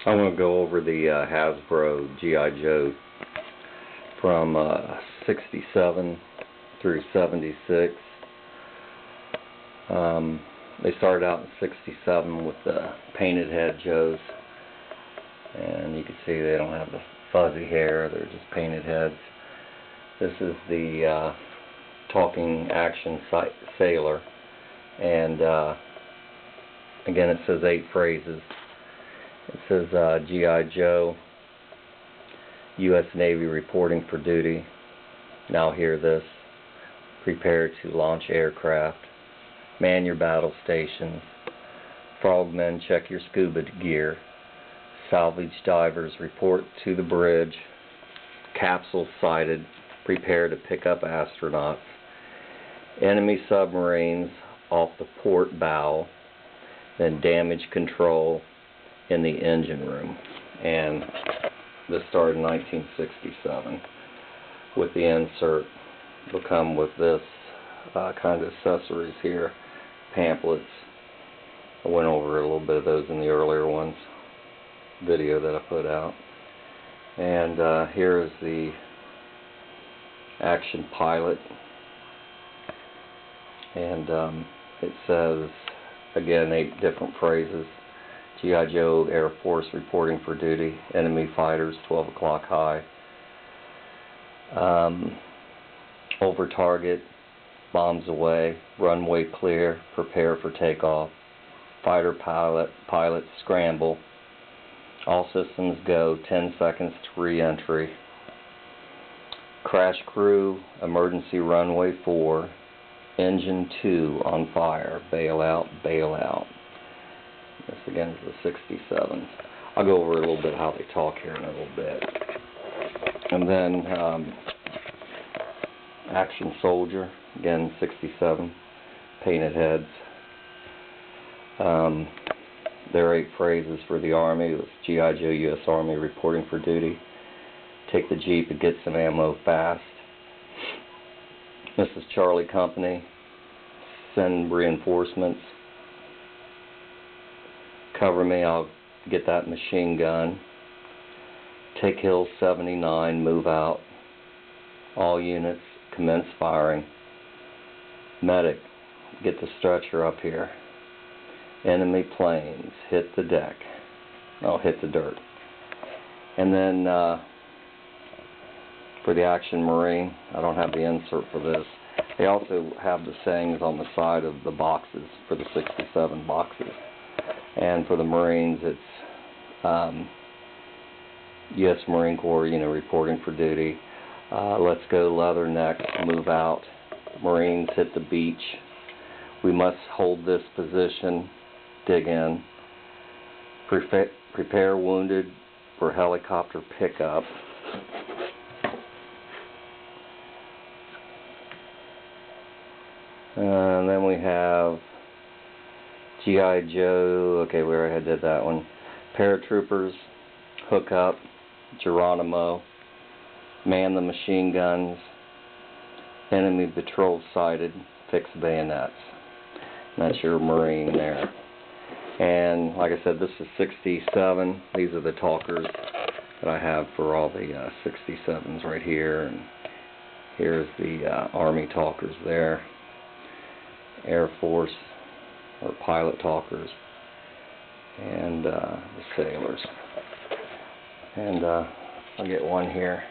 I'm going to go over the Hasbro G.I. Joe from 67 through 76. They started out in 67 with the painted head Joes, and you can see they don't have the fuzzy hair, they're just painted heads. This is the talking action sailor, and again it says 8 phrases. It says G.I. Joe, U.S. Navy reporting for duty. Now hear this. Prepare to launch aircraft. Man your battle stations. Frogmen, check your scuba gear. Salvage divers, report to the bridge. Capsule sighted. Prepare to pick up astronauts. Enemy submarines off the port bow. Then damage control in the engine room. And this started in 1967 with the insert. Will come with this kind of accessories here, pamphlets. I went over a little bit of those in the earlier ones, video that I put out. And here is the action pilot, and it says again 8 different phrases. G.I. Joe Air Force reporting for duty. Enemy fighters 12 o'clock high. Over target. Bombs away. Runway clear. Prepare for takeoff. Fighter pilot scramble. All systems go. 10 seconds to re-entry. Crash crew. Emergency runway 4. Engine 2 on fire. Bail out. Bail out. This again is the 67. I'll go over a little bit how they talk here in a little bit. And then Action Soldier, again 67, painted heads. There are 8 phrases for the Army. It was G.I. Joe U.S. Army reporting for duty. Take the Jeep and get some ammo fast. This is Charlie Company. Send reinforcements. Cover me, I'll get that machine gun. Take Hill 79, move out. All units, commence firing. Medic, get the stretcher up here. Enemy planes, hit the deck. No, hit the dirt. And then for the Action Marine, I don't have the insert for this. They also have the sayings on the side of the boxes for the 67 boxes. And for the Marines, it's U.S. Marine Corps, reporting for duty. Let's go leatherneck, move out. Marines hit the beach. We must hold this position, dig in. Prepare wounded for helicopter pickup. And then we have G.I. Joe, okay, we already did that one. Paratroopers, hook up. Geronimo, man the machine guns. Enemy patrol sighted, fix bayonets. And that's your Marine there. And like I said, this is 67. These are the talkers that I have for all the 67s right here. And here's the Army talkers there. Air Force or pilot talkers, and the sailors. And I'll get one here.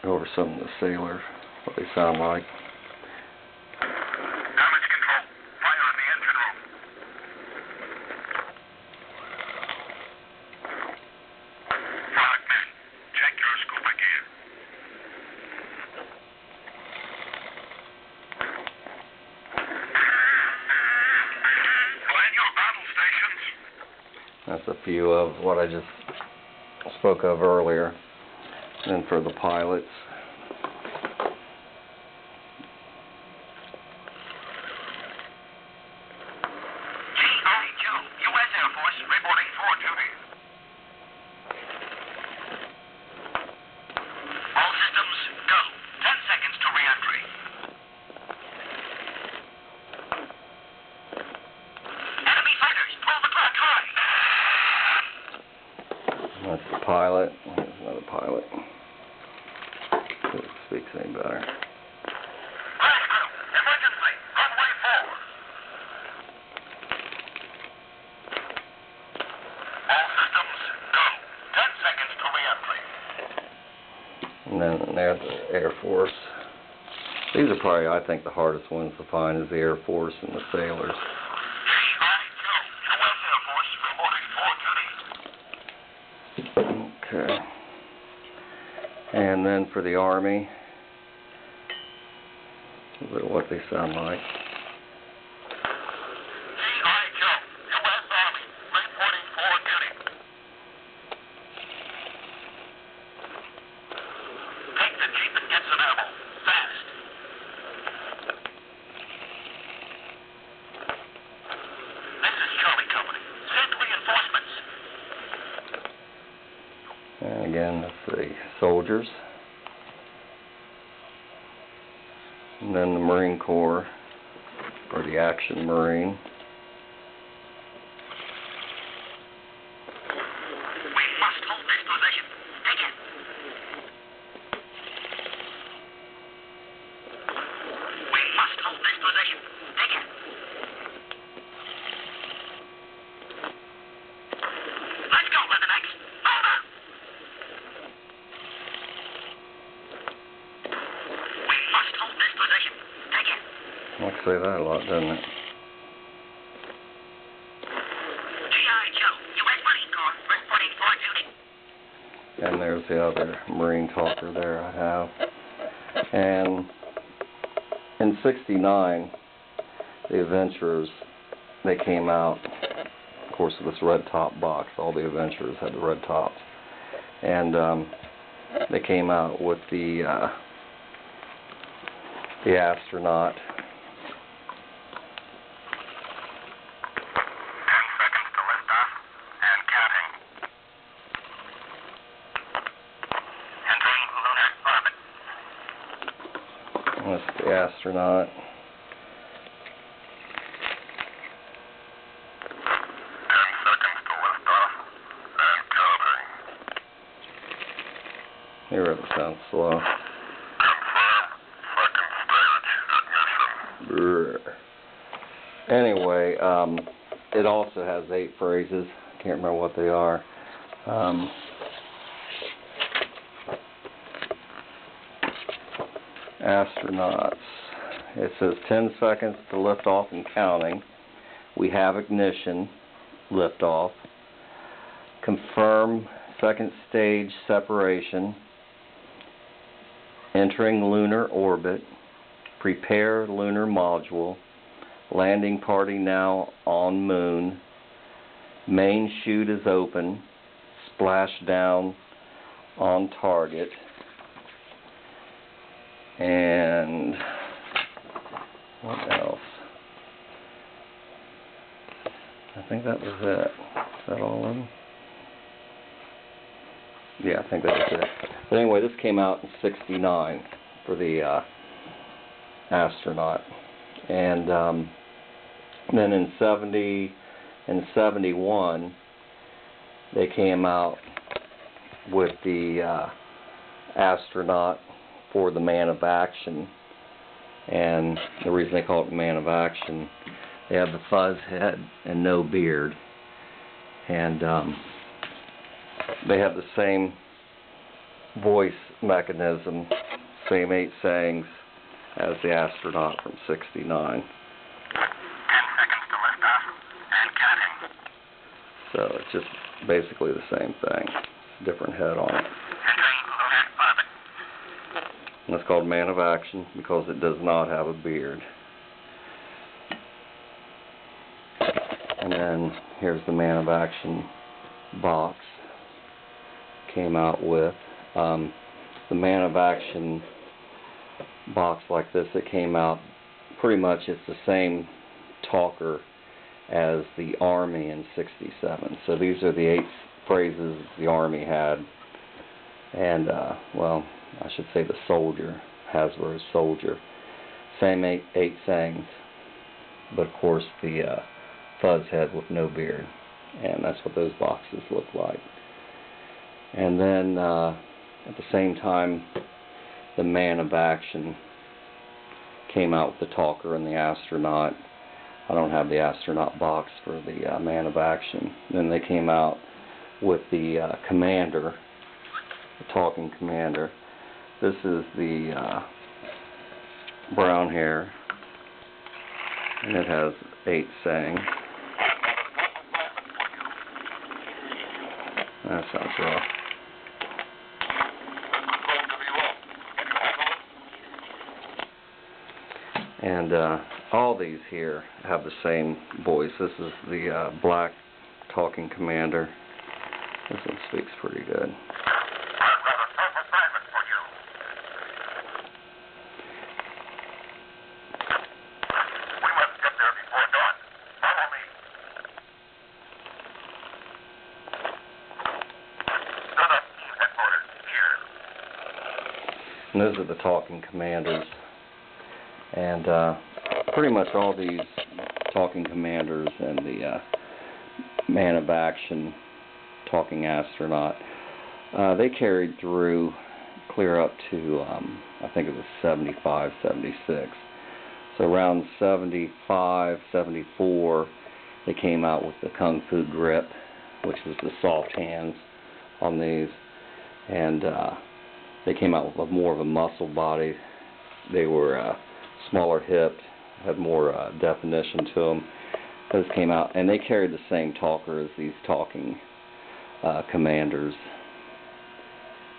Go over some of the sailors, what they sound like. Damage control. Fire in the engine room. Frogmen, check your scuba gear. That's a few of what I just spoke of earlier. And for the pilots, G.I. Joe, U.S. Air Force, reporting for duty. All systems go. 10 seconds to re-entry. Enemy fighters, 12 o'clock high. That's the pilot. Here's another pilot. See if it speaks any better. Emergency! Runway 4. All systems go. 10 seconds to re-entry. And then there's the Air Force. These are probably, I think, the hardest ones to find is the Air Force and the sailors. U.S. Air Force reporting for duty. Okay. And then for the Army, a little bit of what they sound like. G.I. Joe, U.S. Army reporting for duty. Take the Jeep and get some ammo. Fast. This is Charlie Company. Send reinforcements. And again, that's the soldiers. And then the Marine Corps, or the Action Marine. We must hold this position. Take it. We must hold this position. Take it. Let's go, Leatherneck. Over. We must hold this position. Take it. I like to say that a lot, doesn't it? G.I. Joe, U.S. Marine Corps reporting for duty. And there's the other Marine talker there I have. And in '69, the Adventurers, they came out, of course, with this red top box. All the Adventurers had the red tops. And they came out with the Astronaut. 10 seconds to liftoff and counting. Entering lunar orbit. That's the Astronaut. 10 seconds to liftoff and counting. Here it sounds slow. Confirm second stage ignition. Brr. Anyway, it also has 8 phrases. Can't remember what they are. Astronauts. It says 10 seconds to lift off and counting. We have ignition. Lift off. Confirm second stage separation. Entering lunar orbit. Prepare lunar module. Landing party now on moon. Main chute is open. Splash down on target. And what else? I think that was it. Is that all of them? Yeah, I think that was it. But anyway, this came out in '69 for the Astronaut. And then in '70 and '71, they came out with the Astronaut for the Man of Action. And the reason they call it Man of Action, they have the fuzz head and no beard. And they have the same voice mechanism, same 8 sayings as the Astronaut from '69. 10 seconds to liftoff and counting. So it's just basically the same thing, different head on it. Entering lunar orbit. And it's called Man of Action because it does not have a beard. And then here's the Man of Action box. Came out with the Man of Action box like this. It came out pretty much, it's the same talker as the Army in '67. So these are the 8 phrases the Army had. And well, I should say the soldier, Hasbros soldier. Same 8 sayings, but of course the fuzz head with no beard. And that's what those boxes look like. And then at the same time, the Man of Action came out with the Talker and the Astronaut. I don't have the Astronaut box for the Man of Action. Then they came out with the Commander, the Talking Commander. This is the brown hair, and it has 8 sayings. That sounds rough. And all these here have the same voice. This is the black Talking Commander. This one speaks pretty good. And those are the Talking Commanders. And pretty much all these Talking Commanders and the Man of Action, Talking Astronaut, they carried through clear up to, I think it was 75, 76. So around 75, 74, they came out with the Kung Fu grip, which was the soft hands on these. And they came out with more of a muscle body. They were smaller hipped, had more definition to them. Those came out, and they carried the same talker as these Talking Commanders.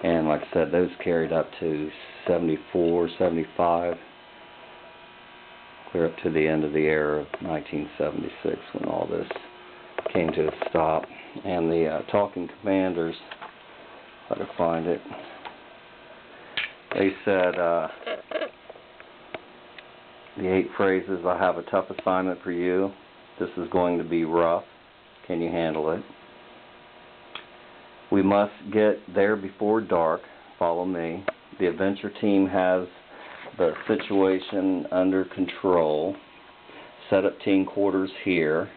And like I said, those carried up to 74, 75, clear up to the end of the era of 1976 when all this came to a stop. And the Talking Commanders, if I could find it, they said, the 8 phrases: I have a tough assignment for you. This is going to be rough. Can you handle it? We must get there before dark. Follow me. The adventure team has the situation under control. Set up team quarters here.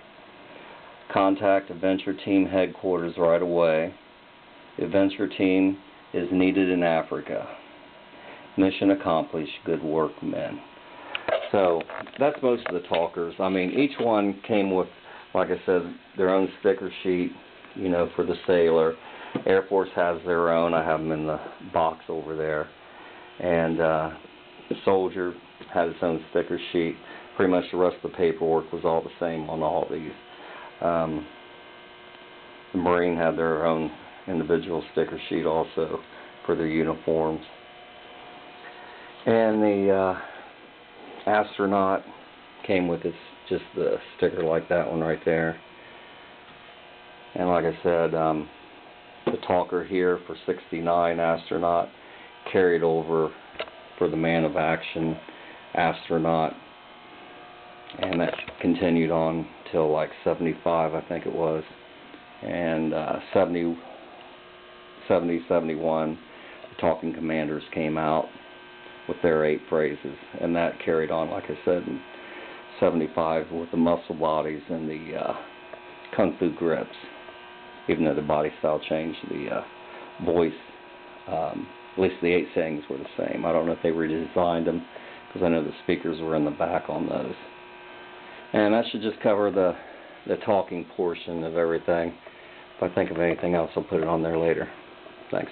Contact adventure team headquarters right away. The adventure team is needed in Africa. Mission accomplished. Good work, men. So that's most of the talkers. I mean, each one came with, like I said, their own sticker sheet, you know, for the sailor. Air Force has their own. I have them in the box over there. And the soldier had its own sticker sheet. Pretty much the rest of the paperwork was all the same on all these. The Marine had their own individual sticker sheet also for their uniforms. And the Astronaut came with just the sticker like that one right there. And like I said, the talker here for 69 Astronaut carried over for the Man of Action Astronaut, and that continued on till like 75, I think it was. And 70, 71, the Talking Commanders came out with their 8 phrases, and that carried on, like I said, in 75 with the muscle bodies and the Kung Fu grips. Even though the body style changed, the voice, at least the 8 sayings were the same. I don't know if they redesigned them, because I know the speakers were in the back on those. And that should just cover the talking portion of everything. If I think of anything else, I'll put it on there later. Thanks.